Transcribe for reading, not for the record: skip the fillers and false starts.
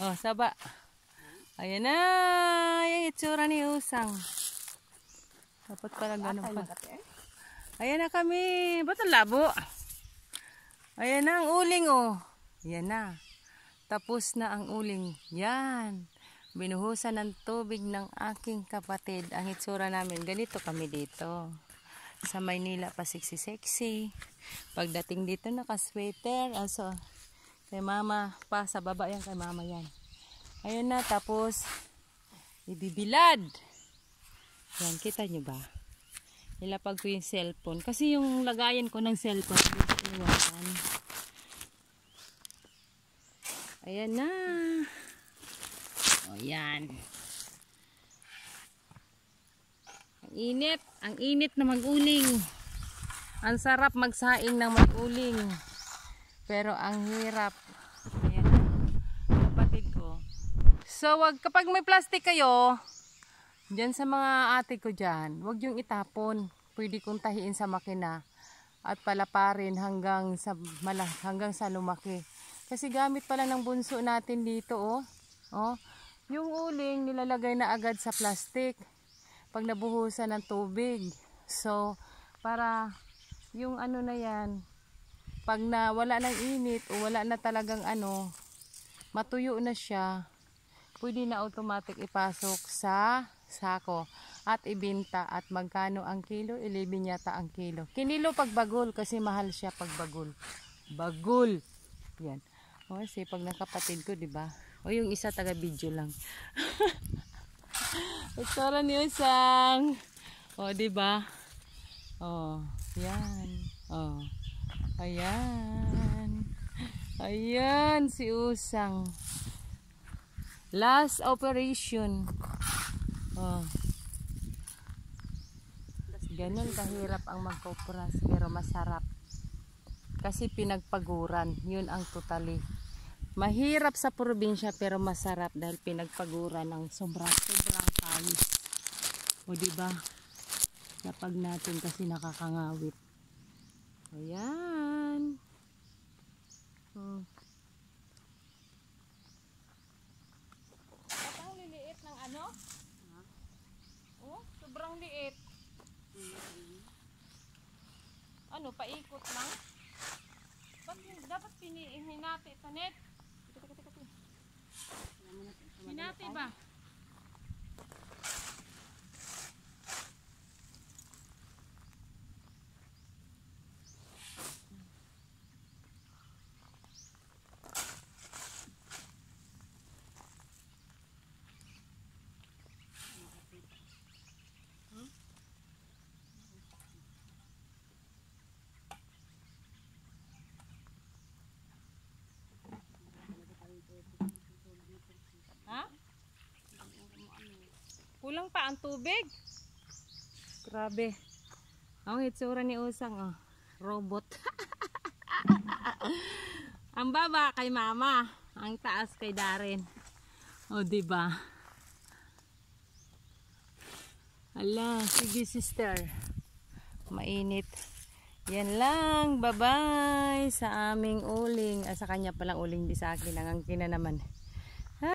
Oh, saba. Ayan na. Yung itsura ni Usang. Dapat pala ganun pa. Ayan na kami. Ba't ang labo? Ayan na ang uling oh. Ayan na. Tapos na ang uling. Yan. Binuhusan ng tubig ng aking kapatid. Ang itsura namin. Ganito kami dito. Sa Maynila pa sexy-sexy. Pagdating dito naka-sweater. Also, kay mama pa sa baba yan, kay mama yan. Ayun na, tapos ibibilad. Yan, kita nyo ba? Nilapag ko yung cellphone. Kasi yung lagayan ko ng cellphone dito iniwasan. Ayan na. O yan. Ang init na mag-uling. Ang sarap magsaing ng mag-uling. Pero ang hirap. Ayan, kapatid ko. So, kapag may plastic kayo, dyan sa mga ate ko dyan, wag yung itapon. Pwede kong tahiin sa makina at palaparin hanggang sa lumaki. Kasi gamit pala ng bunso natin dito, oh. Oh, yung uling nilalagay na agad sa plastic pag nabuhusan ng tubig. So, para yung ano na yan, pag na wala ng init o wala na talagang ano, matuyo na siya, pwede na automatic ipasok sa sako at ibenta. At magkano ang kilo? 11 yata ang kilo. Kinilo pag bagol kasi mahal siya pag bagol. Bagol. Yan. O, sipag ng kapatid ko, di ba? O, yung isa taga video lang. Itsura ni Usang. O, di ba? O, yan. O. Ayan. Ayan si Usang. Last operation. Oh. Ganun kahirap ang magkopras pero masarap. Kasi pinagpaguran. Yun ang totally. Mahirap sa probinsya pero masarap dahil pinagpaguran ng sobrang kayos. O diba? Napag natin kasi nakakangawit. Ayan. Ang liliit ng ano? Oh, sobrang liit. Ano, paikot lang? Dapat hinati ito, net. Hinati ba? Ha? Kulang pa ang tubig? Grabe. Ang itsura ni Usang, oh. Robot. Ang baba kay mama, ang taas kay Darren. O, diba? Ala, sige sister. Mainit. Yan lang. Bye-bye sa aming uling. Sa kanya palang uling, di sa akin. Ang angkin na naman.